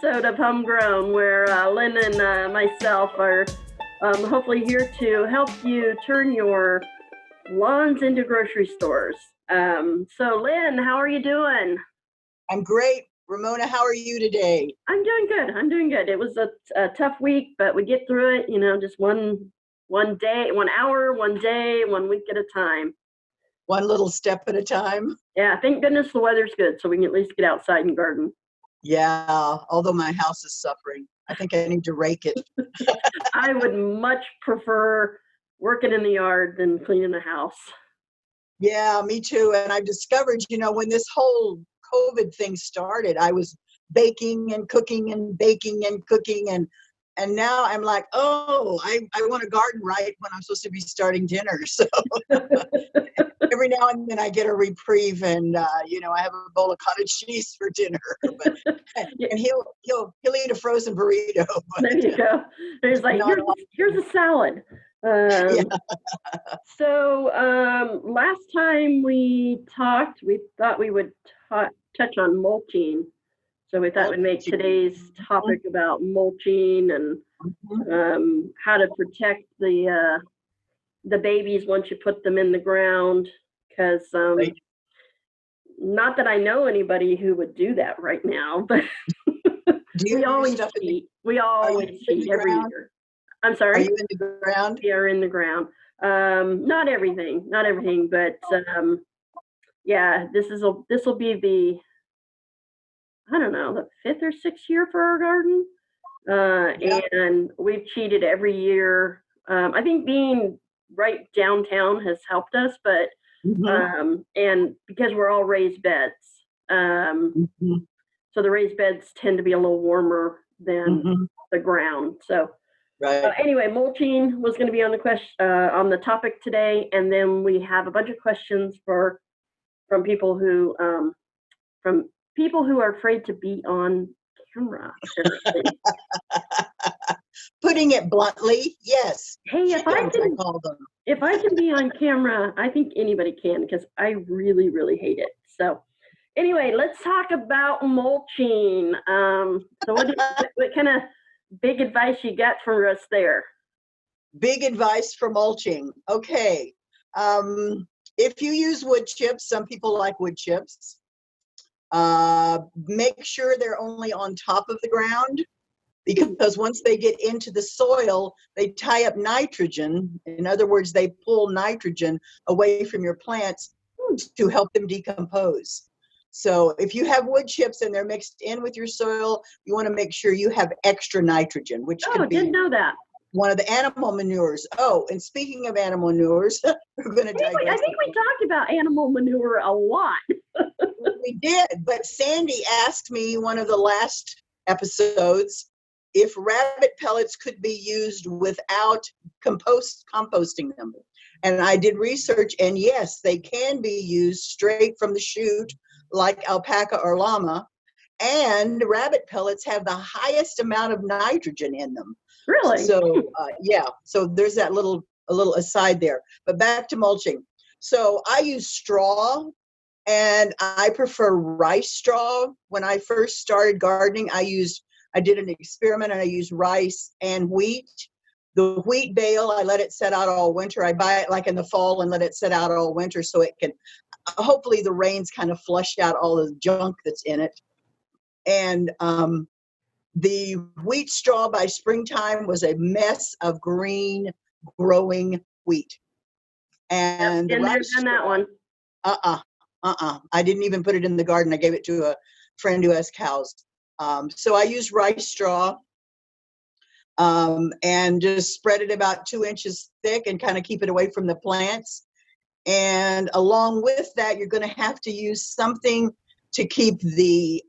episode of Homegrown, where Lynn and myself are hopefully here to help you turn your lawns into grocery stores. So Lynn, how are you doing? I'm great. Ramona, how are you today? I'm doing good. It was a tough week, but we get through it, just one day, 1 hour, 1 day, 1 week at a time. One little step at a time. Yeah, thank goodness the weather's good, so we can at least get outside and garden. Yeah, although my house is suffering. I think I need to rake it. I would much prefer working in the yard than cleaning the house. Yeah, me too. And I've discovered, when this whole COVID thing started, I was baking and cooking and baking and cooking. And now I'm like, I want to garden right when I'm supposed to be starting dinner. So every now and then I get a reprieve, and I have a bowl of cottage cheese for dinner. And he'll eat a frozen burrito. There you go. There's like here's a salad. Yeah. So last time we talked, we thought we would touch on mulching. So we thought we'd make today's topic about mulching and how to protect the babies once you put them in the ground. Because not that I know anybody who would do that right now, but we always cheat. We always cheat every year. I'm sorry. Are you in the ground? We are in the ground. Not everything, but yeah, this will be the, I don't know, the 5th or 6th year for our garden. And we've cheated every year. I think being right downtown has helped us, but and because we're all raised beds, so the raised beds tend to be a little warmer than the ground. So anyway, mulching was going to be on the topic today, and then we have a bunch of questions from people who are afraid to be on camera. Putting it bluntly, yes. Hey, if I can be on camera, I think anybody can, because I really, really hate it. So anyway, let's talk about mulching. So what kind of big advice you got for us there? Big advice for mulching. Okay. If you use wood chips, some people like wood chips. Make sure they're only on top of the ground, because once they get into the soil, they tie up nitrogen. In other words, they pull nitrogen away from your plants to help them decompose. So if you have wood chips and they're mixed in with your soil, you want to make sure you have extra nitrogen, which could be didn't know that. One of the animal manures. Oh, and speaking of animal manures, we're going to digress. I think we talked about animal manure a lot. We did, but Sandy asked me one of the last episodes if rabbit pellets could be used without composting them. And I did research, and yes, they can be used straight from the chute, like alpaca or llama. And rabbit pellets have the highest amount of nitrogen in them. Really? So so there's that a little aside there. But back to mulching. So I use straw, and I prefer rice straw. When I first started gardening, I did an experiment, and I used rice and wheat. The wheat bale, I let it set out all winter. I buy it like in the fall and let it set out all winter, so it can, hopefully the rains kind of flush out all the junk that's in it. And the wheat straw by springtime was a mess of green growing wheat. And the rice straw, that one. I didn't even put it in the garden. I gave it to a friend who has cows. So I used rice straw and just spread it about 2 inches thick and kind of keep it away from the plants. And along with that, you're going to have to use something to keep the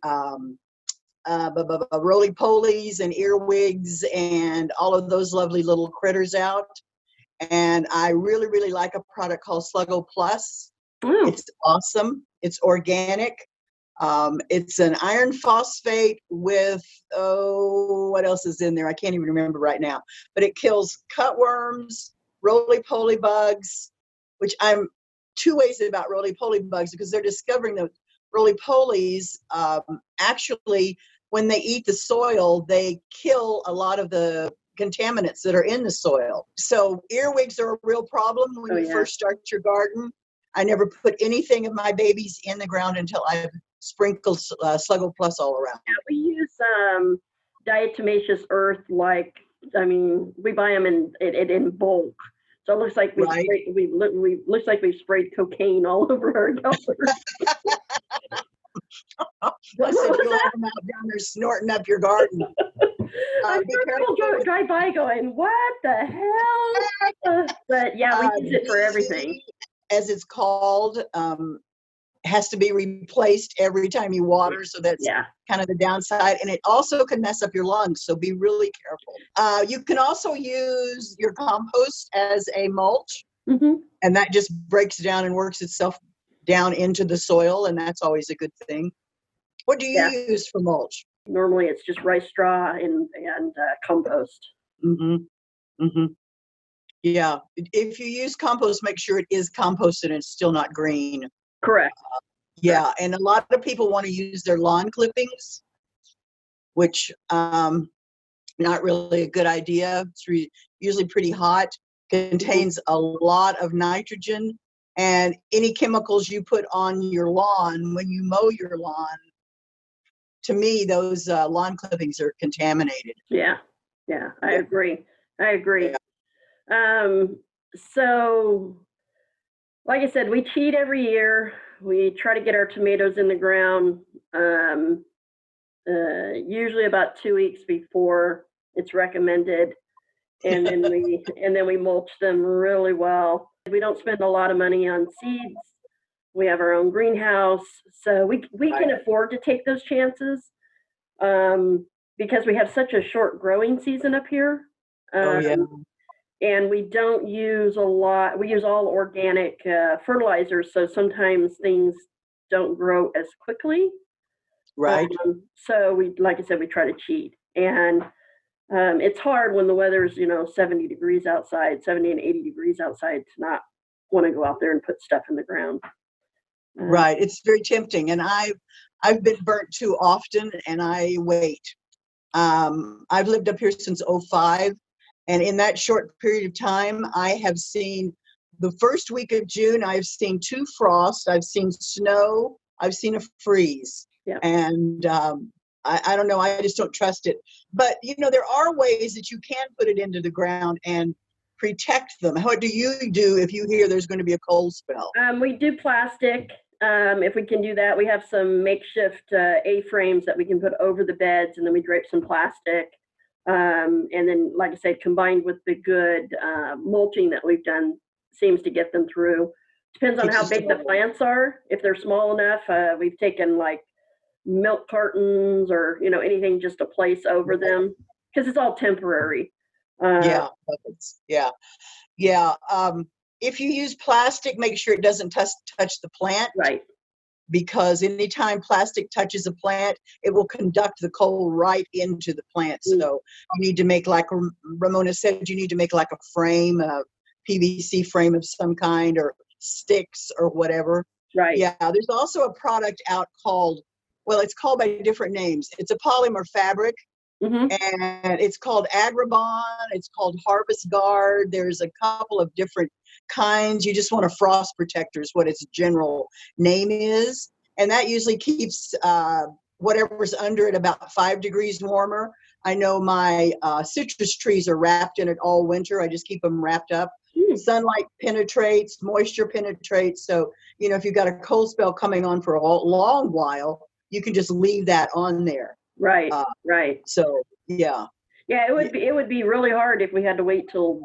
roly-polies and earwigs and all of those lovely little critters out. And I really, really like a product called Sluggo Plus. It's awesome. It's organic. It's an iron phosphate with, what else is in there? I can't even remember right now. But it kills cutworms, roly-poly bugs, which I'm two ways about roly-poly bugs, because they're discovering that roly-polies actually, when they eat the soil, they kill a lot of the contaminants that are in the soil. So earwigs are a real problem when you first start your garden. I never put anything of my babies in the ground until I've sprinkled Sluggo Plus all around. Yeah, we use diatomaceous earth. We buy them in bulk. So it looks like looks like we've sprayed cocaine all over our yard. Plus, if you'll have them out down there snorting up your garden. I'm sure people drive by going, "What the hell?" But yeah, we use it for everything. As it's called, has to be replaced every time you water, so that's kind of the downside. And it also can mess up your lungs, so be really careful. You can also use your compost as a mulch, and that just breaks down and works itself down into the soil, and that's always a good thing. What do you use for mulch? Normally it's just rice straw and compost. Yeah, if you use compost, make sure it is composted and it's still not green. Correct. Yeah, and a lot of people want to use their lawn clippings, which not really a good idea. It's usually pretty hot, contains a lot of nitrogen, and any chemicals you put on your lawn when you mow your lawn, to me, those lawn clippings are contaminated. Yeah, I agree. Yeah. So, like I said, we cheat every year. We try to get our tomatoes in the ground usually about 2 weeks before it's recommended, and then we mulch them really well. We don't spend a lot of money on seeds. We have our own greenhouse, so we can afford to take those chances because we have such a short growing season up here. And we don't use a lot. We use all organic fertilizers, so sometimes things don't grow as quickly. Right. So like I said, we try to cheat, and it's hard when the weather's 70 degrees outside, 70 and 80 degrees outside, to not want to go out there and put stuff in the ground. Right. It's very tempting, and I've been burnt too often, and I wait. I've lived up here since 2005. And in that short period of time, I have seen the first week of June, I've seen 2 frosts, I've seen snow, I've seen a freeze. Yeah. And I don't know, I just don't trust it. But, there are ways that you can put it into the ground and protect them. What do you do if you hear there's going to be a cold spell? We do plastic. If we can do that, we have some makeshift A-frames that we can put over the beds, and then we drape some plastic. And then, like I said, combined with the good mulching that we've done, seems to get them through. Depends on how big the plants are. If they're small enough, we've taken like milk cartons or anything just to place over them, because it's all temporary. If you use plastic, make sure it doesn't touch the plant. Right. Because anytime plastic touches a plant, it will conduct the cold right into the plant. So you need to make, like Ramona said, you need to make like a frame, a PVC frame of some kind, or sticks or whatever. Right. Yeah. There's also a product out called, it's called by different names. It's a polymer fabric, and it's called Agribon. It's called Harvest Guard. There's a couple of different kinds. You just want a frost protector is what its general name is, and that usually keeps whatever's under it about 5 degrees warmer. I know my citrus trees are wrapped in it all winter. I just keep them wrapped up. Sunlight penetrates, moisture penetrates, so if you've got a cold spell coming on for a long while, you can just leave that on there. Right. So it would be really hard if we had to wait till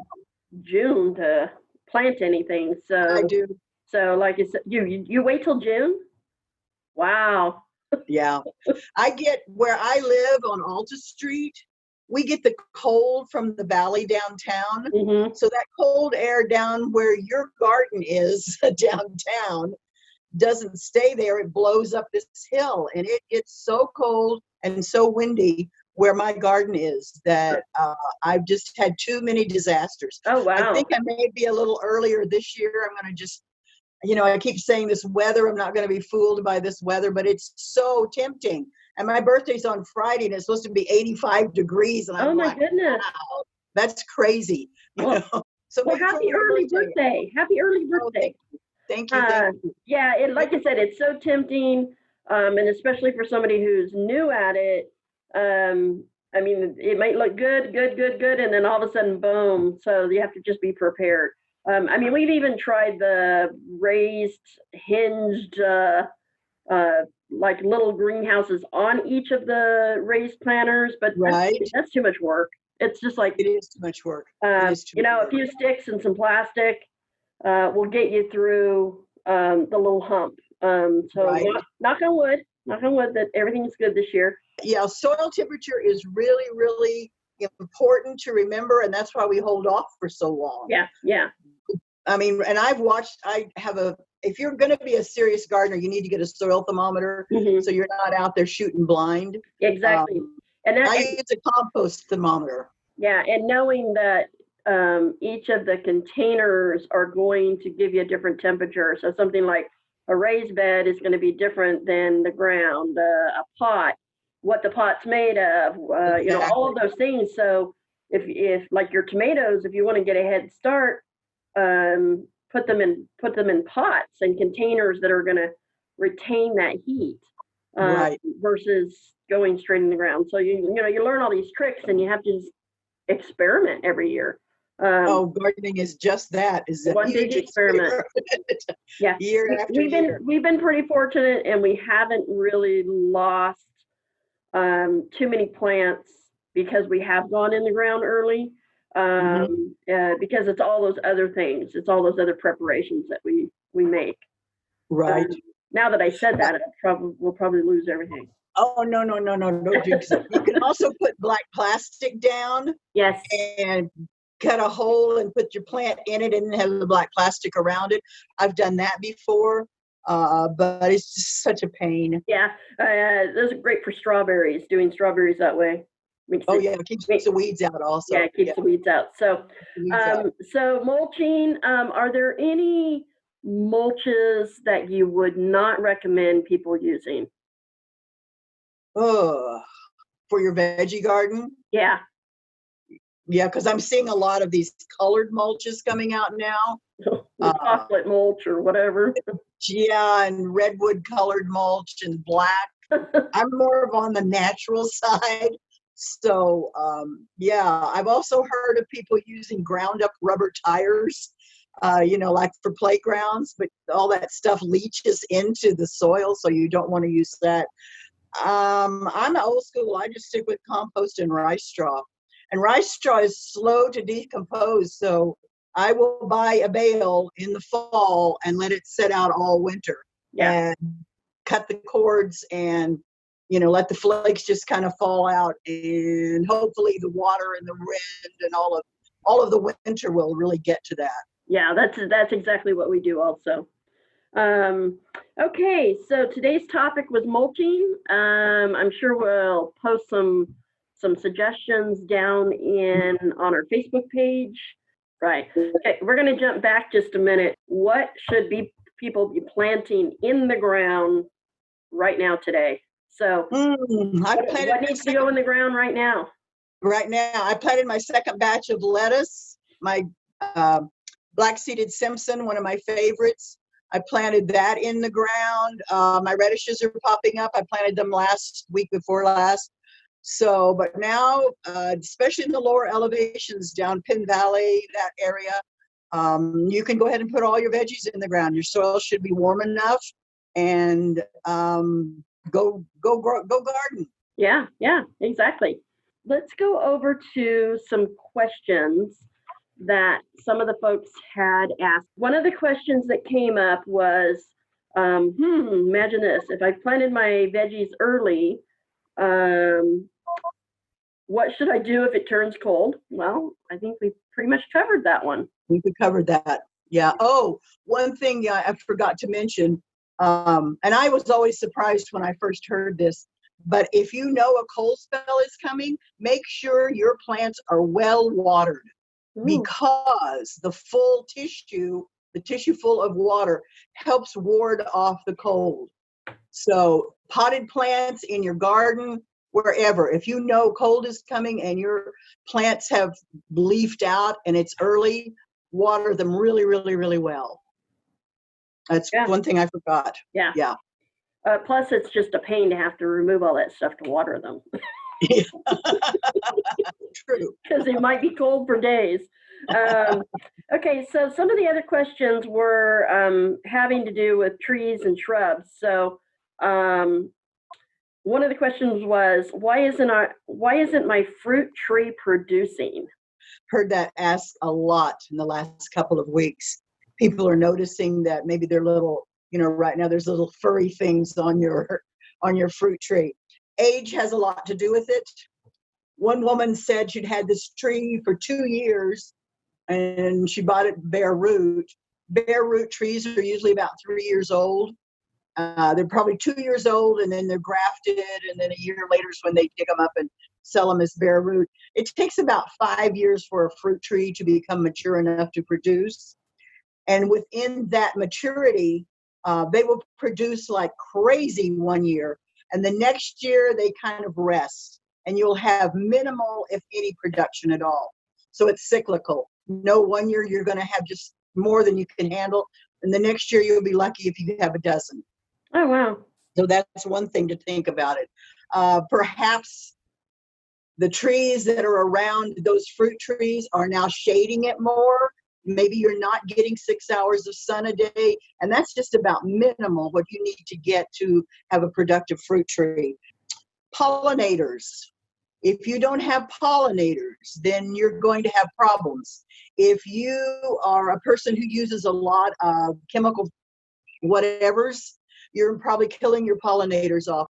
June to plant anything. So I do. So like you said, you wait till June? Wow. Yeah. I get where I live on Alta Street, we get the cold from the valley downtown. So that cold air down where your garden is downtown doesn't stay there. It blows up this hill, and it gets so cold and so windy where my garden is that I've just had too many disasters. Oh, wow. I think I may be a little earlier this year. I'm going to just, I keep saying this weather, I'm not going to be fooled by this weather, but it's so tempting. And my birthday's on Friday, and it's supposed to be 85 degrees. And Oh I'm my like, goodness. wow, that's crazy. Well, So well, maybe for happy my early birthday. Happy early Oh, birthday. thank you. Thank you. Yeah, like I said, it's so tempting, and especially for somebody who's new at it. I mean, it might look good, and then all of a sudden, boom. So you have to just be prepared. I mean, we've even tried the raised, hinged, like little greenhouses on each of the raised planters, but Right. that's too much work. It's just like, It is too much work. It is too you much know, a work. few sticks and some plastic will get you through the little hump. So Right. knock on wood that everything's good this year. Yeah, soil temperature is really, really important to remember, and that's why we hold off for so long. Yeah. I mean, and if you're going to be a serious gardener, you need to get a soil thermometer so you're not out there shooting blind. Exactly. I use a compost thermometer. Yeah, and knowing that each of the containers are going to give you a different temperature. So something like a raised bed is going to be different than the ground, a pot, what the pot's made of, you know, all of those things. So if like your tomatoes, if you want to get a head start, put them in pots and containers that are going to retain that heat, Right. versus going straight in the ground. So you learn all these tricks, and you have to just experiment every year. Gardening is just that. Is a one big experiment. Yeah, year after year. We've been pretty fortunate, and we haven't really lost too many plants because we have gone in the ground early. Because it's all those other things, it's all those other preparations that we make. Right. Now that I said that, we'll probably lose everything. Oh, no, don't do so. You can also put black plastic down. Yes. And cut a hole and put your plant in it and have the black plastic around it. I've done that before, but it's just such a pain. Yeah, those are great for strawberries, doing strawberries that way. It keeps the weeds out also. Yeah, it keeps the weeds out. So, so mulching, are there any mulches that you would not recommend people using? Oh, for your veggie garden? Yeah. Yeah, because I'm seeing a lot of these colored mulches coming out now. Chocolate mulch or whatever. Yeah, and redwood colored mulch and black. I'm more of on the natural side. So, I've also heard of people using ground up rubber tires, like for playgrounds, but all that stuff leaches into the soil, so you don't want to use that. I'm old school. I just stick with compost and rice straw. And rice straw is slow to decompose, so I will buy a bale in the fall and let it sit out all winter. Yeah. And cut the cords and let the flakes just kind of fall out, and hopefully the water and the wind and all of the winter will really get to that. Yeah, that's exactly what we do also. Okay, so today's topic was mulching. I'm sure we'll post some suggestions down on our Facebook page. Right. Okay, we're going to jump back just a minute. What should people be planting in the ground right now today? So what needs to go in the ground right now? Right now, I planted my second batch of lettuce, my black-seeded Simpson, one of my favorites. I planted that in the ground. My radishes are popping up. I planted them last week before last. So, but now, especially in the lower elevations down Penn Valley, that area, you can go ahead and put all your veggies in the ground. Your soil should be warm enough, and go garden. Yeah, exactly. Let's go over to some questions that some of the folks had asked. One of the questions that came up was, imagine this, if I planted my veggies early, what should I do if it turns cold? Well, I think we pretty much covered that one. We covered that. Yeah. Oh, one thing I forgot to mention, and I was always surprised when I first heard this, but if you know a cold spell is coming, make sure your plants are well watered. Ooh. Because the tissue full of water helps ward off the cold. So potted plants in your garden, wherever, if you know cold is coming and your plants have leafed out and it's early, water them really, really, really well. That's Yeah. one thing I forgot. Yeah. Yeah. Plus, it's just a pain to have to remove all that stuff to water them. True. Because they might be cold for days. Okay, so some of the other questions were having to do with trees and shrubs. So one of the questions was, why isn't my fruit tree producing? Heard that asked a lot in the last couple of weeks. People are noticing that maybe they're little, right now there's little furry things on your fruit tree. Age has a lot to do with it. One woman said she'd had this tree for 2 years and she bought it bare root. Bare root trees are usually about 3 years old. They're probably 2 years old and then they're grafted, and then a year later is when they dig them up and sell them as bare root. It takes about 5 years for a fruit tree to become mature enough to produce. And within that maturity, they will produce like crazy 1 year. And the next year they kind of rest, and you'll have minimal, if any, production at all. So it's cyclical. No, 1 year you're going to have just more than you can handle. And the next year you'll be lucky if you have a dozen. Oh, wow. So that's one thing to think about it. Perhaps the trees that are around those fruit trees are now shading it more. Maybe you're not getting 6 hours of sun a day, and that's just about minimal what you need to get to have a productive fruit tree. Pollinators. If you don't have pollinators, then you're going to have problems. If you are a person who uses a lot of chemical whatevers, you're probably killing your pollinators off.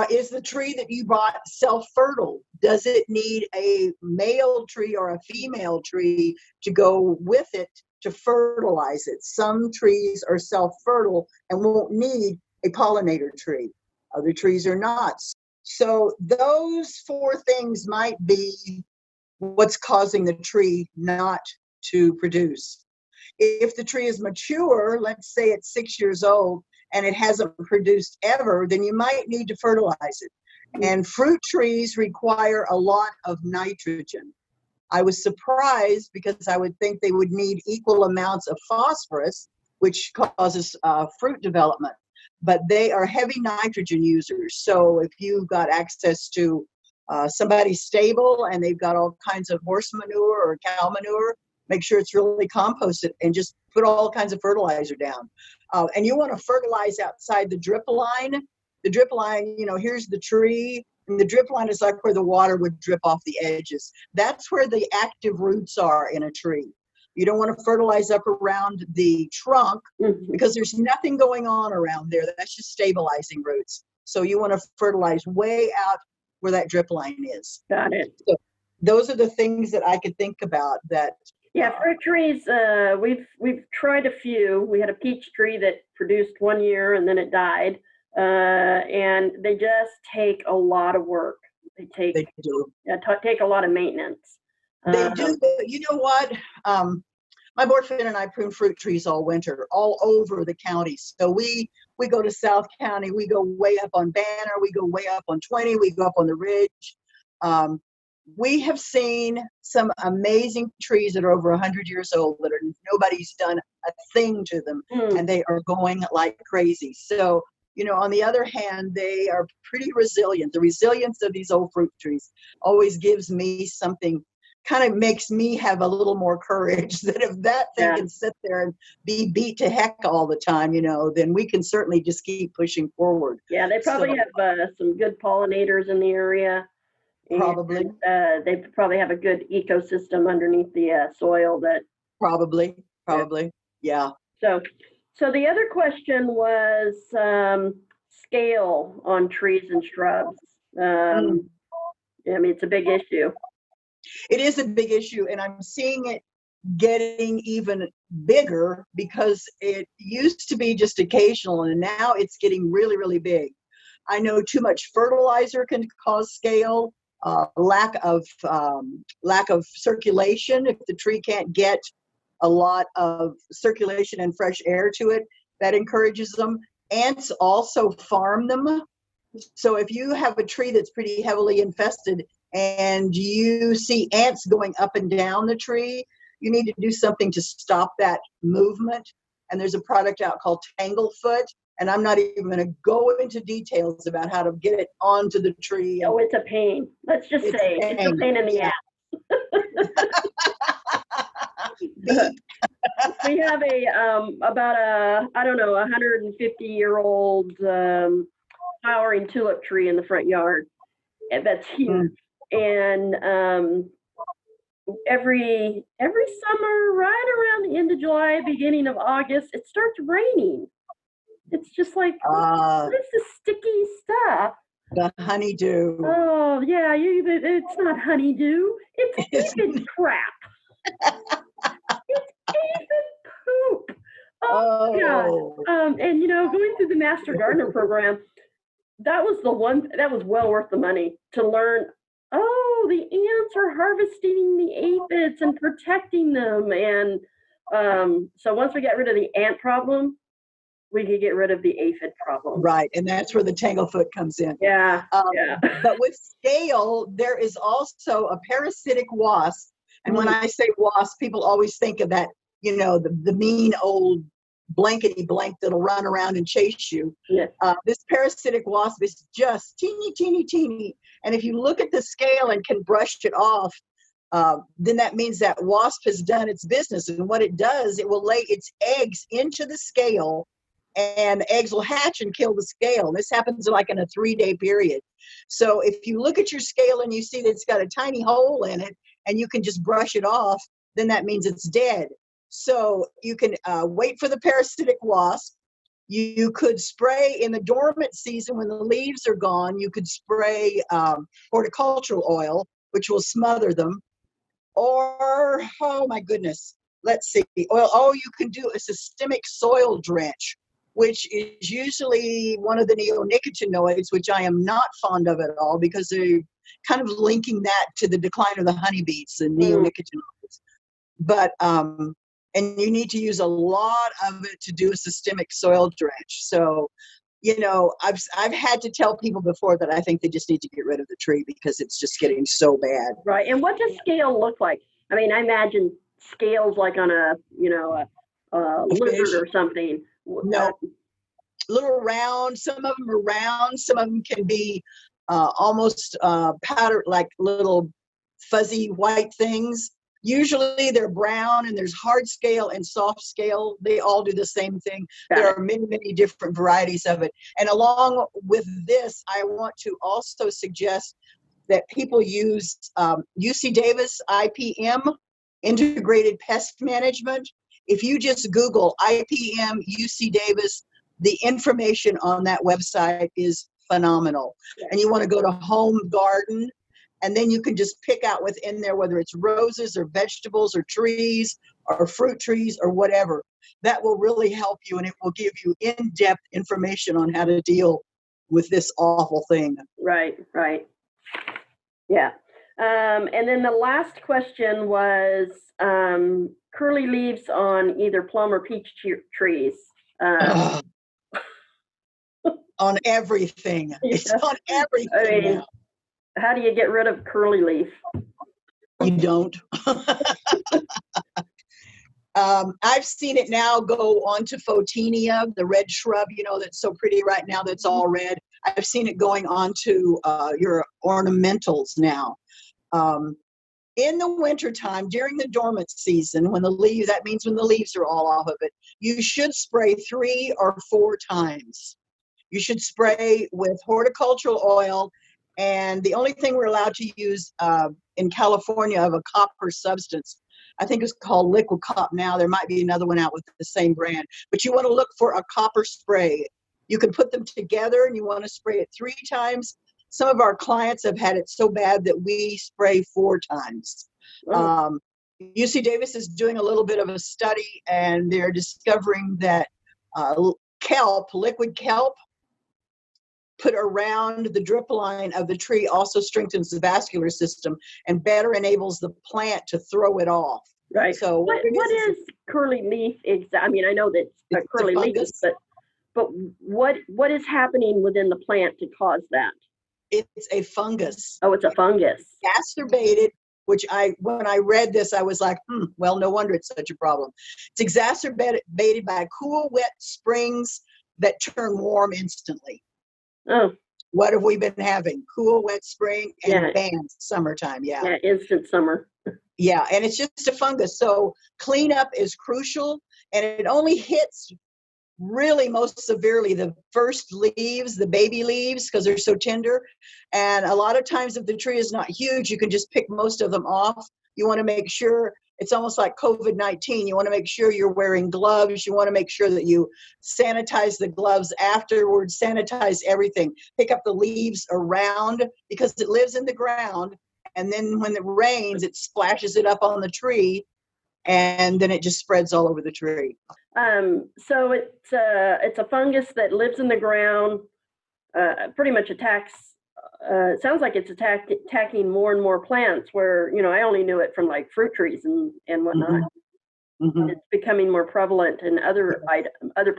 Is the tree that you bought self-fertile? Does it need a male tree or a female tree to go with it to fertilize it? Some trees are self-fertile and won't need a pollinator tree. Other trees are not. So those 4 things might be what's causing the tree not to produce. If the tree is mature, let's say it's 6 years old and it hasn't produced ever, then you might need to fertilize it. And fruit trees require a lot of nitrogen. I was surprised because I would think they would need equal amounts of phosphorus, which causes fruit development. But they are heavy nitrogen users. So if you've got access to somebody's stable and they've got all kinds of horse manure or cow manure, make sure it's really composted and just put all kinds of fertilizer down. And you want to fertilize outside the drip line. The drip line, here's the tree, and the drip line is like where the water would drip off the edges. That's where the active roots are in a tree. You don't want to fertilize up around the trunk because there's nothing going on around there. That's just stabilizing roots. So you want to fertilize way out where that drip line is. Got it. So those are the things that I could think about that. Yeah, fruit trees, we've tried a few. We had a peach tree that produced 1 year and then it died. And they just take a lot of work. They do. Take a lot of maintenance. They do. You know what? My boyfriend and I prune fruit trees all winter, all over the county. So we go to South County. We go way up on Banner. We go way up on 20. We go up on the Ridge. We have seen some amazing trees that are over 100 years old that nobody's done a thing to them, and they are going like crazy. So, on the other hand, they are pretty resilient. The resilience of these old fruit trees always gives me something, kind of makes me have a little more courage that if that thing can sit there and be beat to heck all the time, then we can certainly just keep pushing forward. Yeah, they probably have some good pollinators in the area. Probably. And, they probably have a good ecosystem underneath the soil that. Probably. Yeah. So the other question was scale on trees and shrubs. It's a big issue. It is a big issue, and I'm seeing it getting even bigger because it used to be just occasional, and now it's getting really, really big. I know too much fertilizer can cause scale. Lack of circulation. If the tree can't get a lot of circulation and fresh air to it, that encourages them. ants also farm them. So if you have a tree that's pretty heavily infested and you see ants going up and down the tree, you need to do something to stop that movement. And there's a product out called Tanglefoot, and I'm not even going to go into details about how to get it onto the tree. Oh, it's a pain. Let's just say it's a pain in the ass. We have about a 150-year-old flowering tulip tree in the front yard, and that's huge. And every summer, right around the end of July, beginning of August, it starts raining. It's just like, what is this sticky stuff? The honeydew. Oh yeah, it's not honeydew. It's aphid crap. It's aphid poop. Oh God. And going through the Master Gardener program, that was well worth the money to learn. Oh, the ants are harvesting the aphids and protecting them. And so once we got rid of the ant problem, we could get rid of the aphid problem. Right, and that's where the Tanglefoot comes in. Yeah. But with scale, there is also a parasitic wasp. And when I say wasp, people always think of that, the mean old blankety blank that'll run around and chase you. Yes. This parasitic wasp is just teeny, teeny, teeny. And if you look at the scale and can brush it off, then that means that wasp has done its business. And what it does, it will lay its eggs into the scale, and the eggs will hatch and kill the scale. And this happens like in a 3-day period. So if you look at your scale and you see that it's got a tiny hole in it and you can just brush it off, then that means it's dead. So you can wait for the parasitic wasp. You could spray in the dormant season when the leaves are gone. You could spray horticultural oil, which will smother them. Or, oh my goodness, let's see. You can do a systemic soil drench, which is usually one of the neonicotinoids, which I am not fond of at all because they're kind of linking that to the decline of the honeybees and neonicotinoids. But, and you need to use a lot of it to do a systemic soil drench. So, I've had to tell people before that I think they just need to get rid of the tree because it's just getting so bad. Right. And what does scale look like? I mean, I imagine scales like on a lizard or something. No, little round. Some of them are round. Some of them can be almost powder, like little fuzzy white things. Usually they're brown, and there's hard scale and soft scale. They all do the same thing. There are many, many different varieties of it. And along with this, I want to also suggest that people use UC Davis IPM, Integrated Pest Management. If you just Google IPM UC Davis, the information on that website is phenomenal. And you want to go to Home Garden, and then you can just pick out within there whether it's roses or vegetables or trees or fruit trees or whatever. That will really help you, and it will give you in-depth information on how to deal with this awful thing. Right. Yeah. And then the last question was curly leaves on either plum or peach trees. On everything. It's on everything now. How do you get rid of curly leaf? You don't. I've seen it now go onto Photinia, the red shrub, that's so pretty right now, that's all red. I've seen it going onto your ornamentals now. In the wintertime, during the dormant season, that means when the leaves are all off of it, you should spray 3 or 4 times. You should spray with horticultural oil. And the only thing we're allowed to use in California of a copper substance, I think it's called Liquid Cop now. There might be another one out with the same brand. But you want to look for a copper spray. You can put them together, and you want to spray it 3 times. Some of our clients have had it so bad that we spray 4 times. UC Davis is doing a little bit of a study, and they're discovering that liquid kelp, put around the drip line of the tree also strengthens the vascular system and better enables the plant to throw it off. Right. So what is curly leaf? I mean, I know that it's curly leaf, but but what is happening within the plant to cause that? It's a fungus. Oh, it's a fungus. Exacerbated, which when I read this, I was like, well, no wonder it's such a problem. It's exacerbated by cool, wet springs that turn warm instantly. Oh, What have we been having? Cool, wet spring and Yeah. bam, summertime. Yeah. yeah, instant summer. Yeah. And it's just a fungus. So cleanup is crucial, and it only hits really most severely the first leaves, the baby leaves, because they're so tender. And a lot of times if the tree is not huge, you can just pick most of them off. You want to make sure, it's almost like COVID-19. You want to make sure you're wearing gloves. You want to make sure that you sanitize the gloves afterwards, sanitize everything. Pick up the leaves around, because it lives in the ground. And then when it rains, it splashes it up on the tree, and then it just spreads all over the tree. So it's a fungus that lives in the ground, pretty much attacks. It sounds like it's attacking more and more plants. Where I only knew it from like fruit trees and whatnot. Mm-hmm. It's becoming more prevalent in other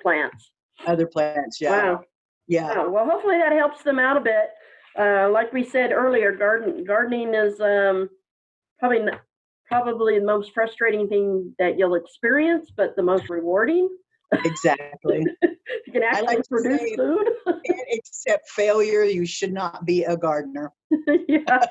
plants. Other plants, yeah. Wow. Yeah. Wow. Well, hopefully that helps them out a bit. Like we said earlier, gardening is probably the most frustrating thing that you'll experience, but the most rewarding. Exactly. You can actually like produce say, food. Can't accept failure. You should not be a gardener. Yeah,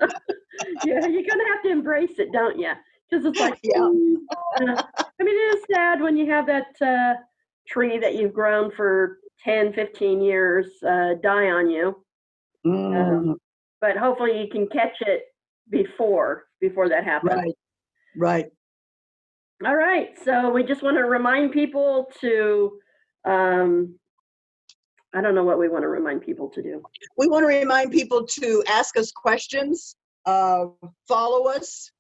you're gonna have to embrace it, don't you? Because it's like, Yeah. I mean, it is sad when you have that tree that you've grown for 10, 15 years die on you. But hopefully you can catch it before that happens. Right. All right. So we just want to remind people to, I don't know what we want to remind people to do. We want to remind people to ask us questions, follow us,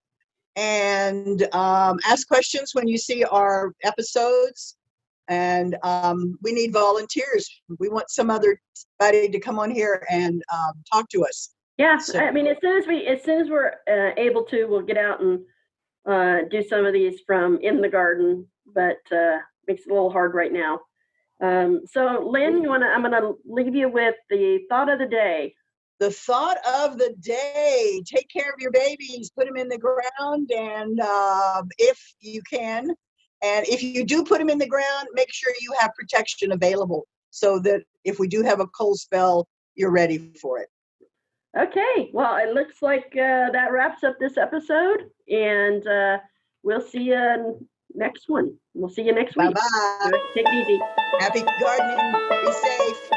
and ask questions when you see our episodes. And we need volunteers. We want somebody to come on here and talk to us. Yeah, so, I mean, as soon as we're able to, we'll get out and do some of these from in the garden. But makes it a little hard right now. So, Lynn, I'm gonna leave you with the thought of the day. The thought of the day: take care of your babies, put them in the ground, and if you can. And if you do put them in the ground, make sure you have protection available so that if we do have a cold spell, you're ready for it. Okay, well, it looks like that wraps up this episode, and we'll see you next one. We'll see you next week. Bye-bye. Take it easy. Happy gardening. Be safe.